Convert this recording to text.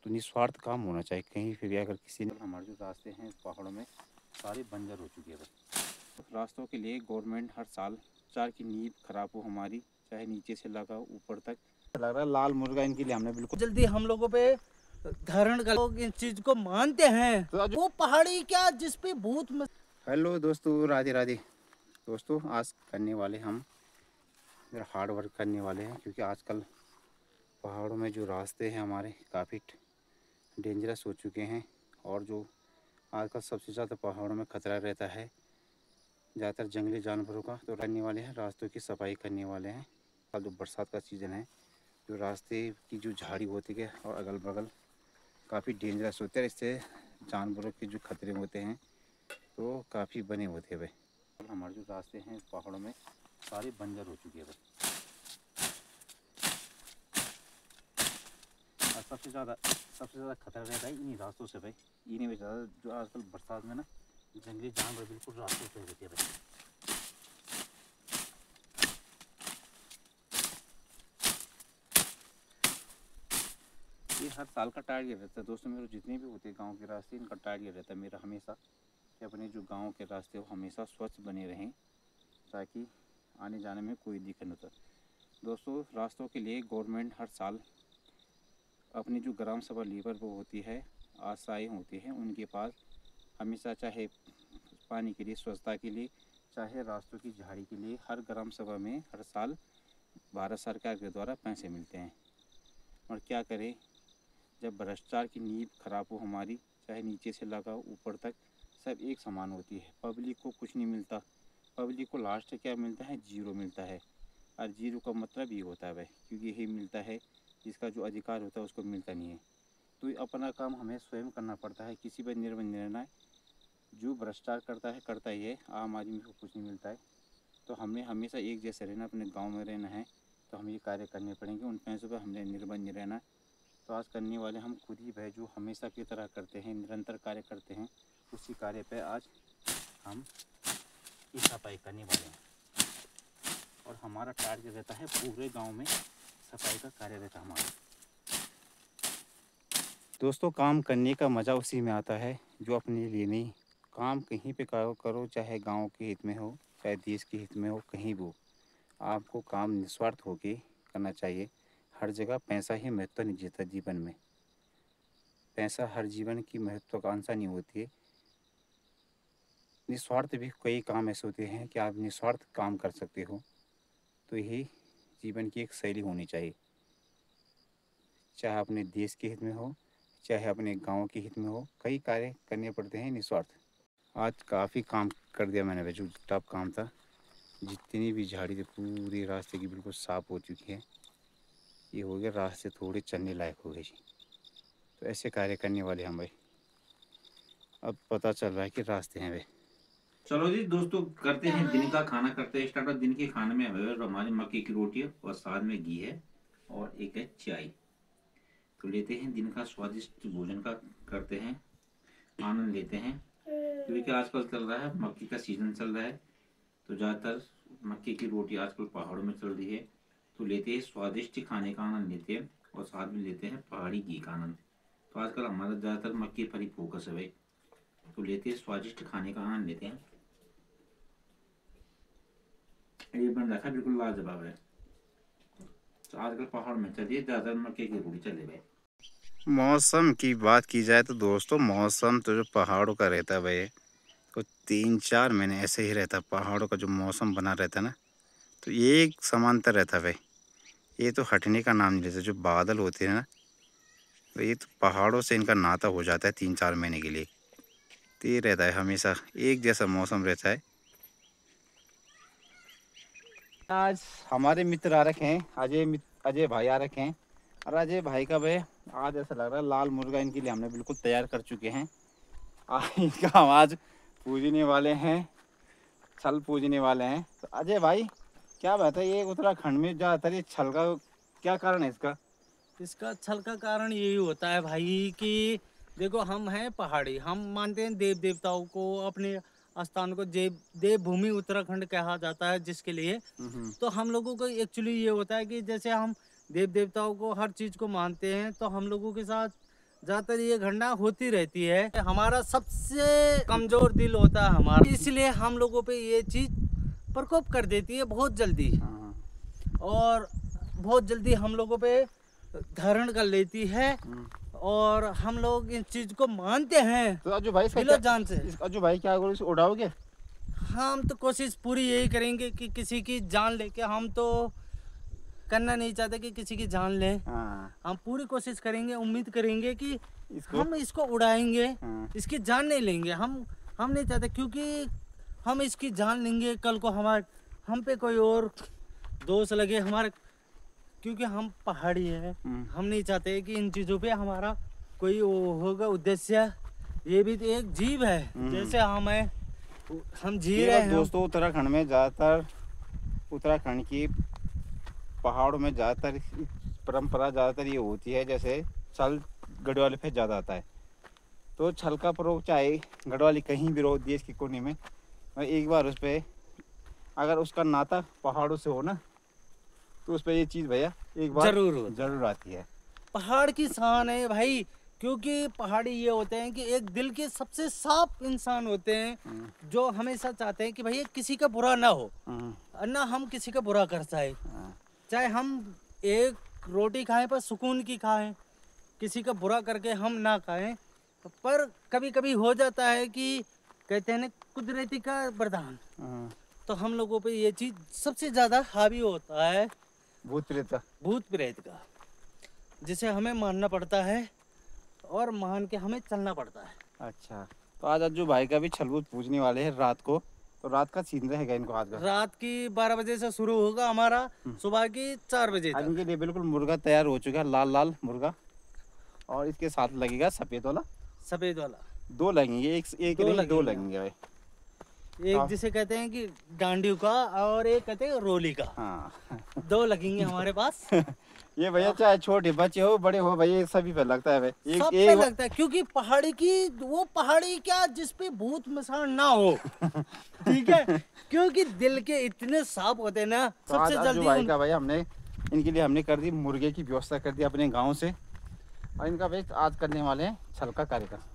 तो निस्वार्थ काम होना चाहिए कहीं पे भी। अगर किसी ने हमारे जो रास्ते हैं पहाड़ों में सारे बंजर हो चुके हैं बस। रास्तों के लिए गवर्नमेंट हर साल चार की नींव खराब हो हमारी, चाहे नीचे से लगा ऊपर तक लग रहा है। लाल मुर्गा इनके लिए हमने बिल्कुल जल्दी हम लोगों पे धारण कर लोग इस चीज को मानते हैं। तो वो पहाड़ी क्या जिसपे भूत हेलो दोस्तों, राधे राधे। दोस्तों आज करने वाले हम हार्ड वर्क करने वाले हैं, क्योंकि आजकल पहाड़ों में जो रास्ते हैं हमारे काफ़ी डेंजरस हो चुके हैं। और जो आजकल सबसे ज़्यादा पहाड़ों में खतरा रहता है ज़्यादातर जंगली जानवरों का, तो करने वाले हैं रास्तों की सफाई करने वाले हैं। अब जो बरसात का सीज़न है, जो रास्ते की जो झाड़ी होती है और अगल बगल काफ़ी डेंजरस होते हैं, इससे जानवरों के जो खतरे होते हैं तो काफ़ी बने होते हैं भाई। हमारे जो रास्ते हैं पहाड़ों में सारे बंजर हो चुके हैं भाई। और सबसे ज़्यादा खतरा रहता है इन्हीं रास्तों से भाई। इन्हीं में ज़्यादा जो आजकल बरसात में ना जंगली जानवर बिल्कुल रास्तों पे होते हैं भाई। ये हर साल का टारगेट रहता है दोस्तों मेरे, जितने भी होते हैं गाँव के रास्ते, इनका टारगेट रहता है मेरा हमेशा कि अपने जो गाँव के रास्ते वो हमेशा स्वच्छ बने रहें, ताकि आने जाने में कोई दिक्कत न हो। दोस्तों रास्तों के लिए गवर्नमेंट हर साल अपनी जो ग्राम सभा लीवर वो होती है, आशाएँ होती हैं, उनके पास हमेशा चाहे पानी के लिए, स्वच्छता के लिए, चाहे रास्तों की झाड़ी के लिए, हर ग्राम सभा में हर साल भारत सरकार के द्वारा पैसे मिलते हैं। और क्या करें, जब भ्रष्टाचार की नींव खराब हो हमारी, चाहे नीचे से लगा ऊपर तक सब एक समान होती है। पब्लिक को कुछ नहीं मिलता, पब्लिक को लास्ट क्या मिलता है, जीरो मिलता है। और जीरो का मतलब ये होता है भाई, क्योंकि यही मिलता है जिसका जो अधिकार होता है उसको मिलता नहीं है। तो अपना काम हमें स्वयं करना पड़ता है, किसी पर निर्भर नहीं रहना है। जो भ्रष्टाचार करता ही है, आम आदमी को कुछ नहीं मिलता है। तो हमें हमेशा एक जैसे रहना, अपने गांव में रहना है, तो हमें ये कार्य करने पड़ेंगे, उन पैसों पर हमने निर्भर नहीं रहना। तो आज करने वाले हम खुद ही है, जो हमेशा की तरह करते हैं, निरंतर कार्य करते हैं, उसी कार्य पे आज हम की सफाई करने वाले हैं। और हमारा टारगेट रहता है पूरे गांव में सफाई का कार्य रहता है हमारा। दोस्तों काम करने का मज़ा उसी में आता है जो अपने लिए नहीं। काम कहीं पे करो, चाहे गांव के हित में हो, चाहे देश के हित में हो, कहीं भी हो, आपको काम निस्वार्थ होके करना चाहिए। हर जगह पैसा ही महत्व नहीं देता जीवन में। पैसा हर जीवन की महत्वाकांक्षा नहीं होती है। निस्वार्थ भी कई काम ऐसे होते हैं कि आप निस्वार्थ काम कर सकते हो। तो यही जीवन की एक शैली होनी चाहिए, चाहे अपने देश के हित में हो, चाहे अपने गांव के हित में हो, कई कार्य करने पड़ते हैं निस्वार्थ। आज काफ़ी काम कर दिया मैंने, जो टफ काम था। जितनी भी झाड़ी थी पूरी रास्ते की बिल्कुल साफ़ हो चुकी है। ये हो गया रास्ते थोड़े चलने लायक हो गए जी। तो ऐसे कार्य करने वाले हम भाई। अब पता चल रहा है कि रास्ते हैं भाई। चलो जी दोस्तों, करते हैं दिन का खाना, करते हैं स्टार्ट। दिन के खाने में हमारी मक्की की रोटी है और साथ में घी है और एक है चाय। तो लेते हैं दिन का स्वादिष्ट भोजन का, करते हैं आनंद लेते हैं। क्योंकि आजकल चल रहा है मक्की का सीजन चल रहा है, तो ज़्यादातर मक्की की रोटी आजकल पहाड़ों में चल रही है। तो लेते हैं स्वादिष्ट खाने का आनंद लेते हैं और साथ में लेते हैं पहाड़ी घी का आनंद। तो आजकल हमारा ज़्यादातर मक्की पर ही फोकस है भाई। तो लेते हैं स्वादिष्ट खाने का आनंद लेते हैं। ये बन रखा बिल्कुल लाजवाब है। तो आजकल पहाड़ में चलिए ज़्यादा मक्के की रोटी चले भाई। मौसम की बात की जाए तो दोस्तों, मौसम तो जो पहाड़ों का रहता है भाई, तो 3-4 महीने ऐसे ही रहता है। पहाड़ों का जो मौसम बना रहता है ना, तो ये एक समांतर रहता है भाई। ये तो हटने का नाम नहीं लेता। जो बादल होते हैं ना, तो ये तो पहाड़ों से इनका नाता हो जाता है 3-4 महीने के लिए। तो ये रहता है हमेशा एक जैसा मौसम रहता है। आज हमारे मित्र आ रखे हैं, अजय भाई आ रखे हैं। और अजय भाई का भाई आज ऐसा लग रहा है लाल मुर्गा इनके लिए हमने बिल्कुल तैयार कर चुके हैं। इनका हम आज पूजने वाले हैं, छल पूजने वाले हैं। तो अजय भाई क्या बात है, ये उत्तराखंड में ज़्यादातर ये छल का क्या कारण है इसका? इसका छल का कारण यही होता है भाई कि देखो हम हैं पहाड़ी, हम मानते हैं देव देवताओं को, अपने स्थान को देवभूमि उत्तराखंड कहा जाता है जिसके लिए। तो हम लोगों को एक्चुअली ये होता है कि जैसे हम देव देवताओं को हर चीज़ को मानते हैं, तो हम लोगों के साथ ज्यादातर ये घटना होती रहती है। हमारा सबसे कमजोर दिल होता है हमारा, इसलिए हम लोगों पे ये चीज प्रकोप कर देती है बहुत जल्दी, हाँ। और बहुत जल्दी हम लोगों पे धारण कर लेती है, और हम लोग इन चीज को मानते हैं तो अज्जू भाई दिलो जान से। अज्जू भाई क्या करोगे, उड़ाओगे? हम तो कोशिश पूरी यही करेंगे कि किसी की जान लेके, हम तो करना नहीं चाहते कि किसी की जान लें। हाँ। हम पूरी कोशिश करेंगे, उम्मीद करेंगे कि इसको हम इसको उड़ाएंगे, हाँ। इसकी जान नहीं लेंगे। हम नहीं चाहते, क्योंकि हम इसकी जान लेंगे कल को हम पे कोई और दोष लगे हमारे, क्योंकि हम पहाड़ी है। हम नहीं चाहते कि इन चीज़ों पे हमारा कोई वो होगा उद्देश्य। ये भी तो एक जीव है जैसे हम जी रहे हैं। दोस्तों उत्तराखंड में ज़्यादातर, उत्तराखंड की पहाड़ों में ज़्यादातर परंपरा ज़्यादातर ये होती है, जैसे छल गढ़वाली पे ज़्यादा आता है। तो छल का प्रयोग चाहे गढ़वाली कहीं भी रहो देश के कोने में, एक बार उस पर अगर उसका नाता पहाड़ों से हो ना, तो उस पर ये चीज़ भैया एक बार जरूर आती है। पहाड़ की शान है भाई, क्योंकि पहाड़ी ये होते हैं कि एक दिल के सबसे साफ इंसान होते हैं, जो हमेशा चाहते हैं कि भैया किसी का बुरा ना हो, ना हम किसी का बुरा कर पाए। चाहे हम एक रोटी खाएं पर सुकून की खाएं, किसी का बुरा करके हम ना खाएं। पर कभी कभी हो जाता है कि कहते हैं ना कुदरती का वरदान, तो हम लोगों पे ये चीज सबसे ज्यादा हावी होता है, भूत प्रेत का, जिसे हमें मानना पड़ता है और मान के हमें चलना पड़ता है। अच्छा, तो आज अज्जू भाई का भी छलबूत पूछने वाले हैं रात को, तो रात का सीन रहेगा इनको आज का। रात की 12 बजे से शुरू होगा हमारा, सुबह की 4 बजे तक। इनके लिए बिल्कुल मुर्गा तैयार हो चुका है, लाल मुर्गा, और इसके साथ लगेगा सफेद वाला। 2 लगेंगे, एक नहीं, 2 लगेंगे भाई। एक जिसे कहते हैं कि डांडियो का, और एक कहते हैं रोली का। हाँ 2 लगेंगे हमारे पास। ये भैया चाहे छोटे बच्चे हो बड़े हो भैया, सभी पे लगता है भाई। सब पे लगता है, क्योंकि पहाड़ी की वो पहाड़ी क्या जिसपे भूत मसान ना हो। ठीक है, क्योंकि दिल के इतने साफ होते हैं ना, तो सबसे जल्दी भाई का भाई हमने इनके लिए हमने कर दी मुर्गे की व्यवस्था कर दी अपने गाँव से, और इनका भाई आज करने वाले हैं छल का कार्यक्रम।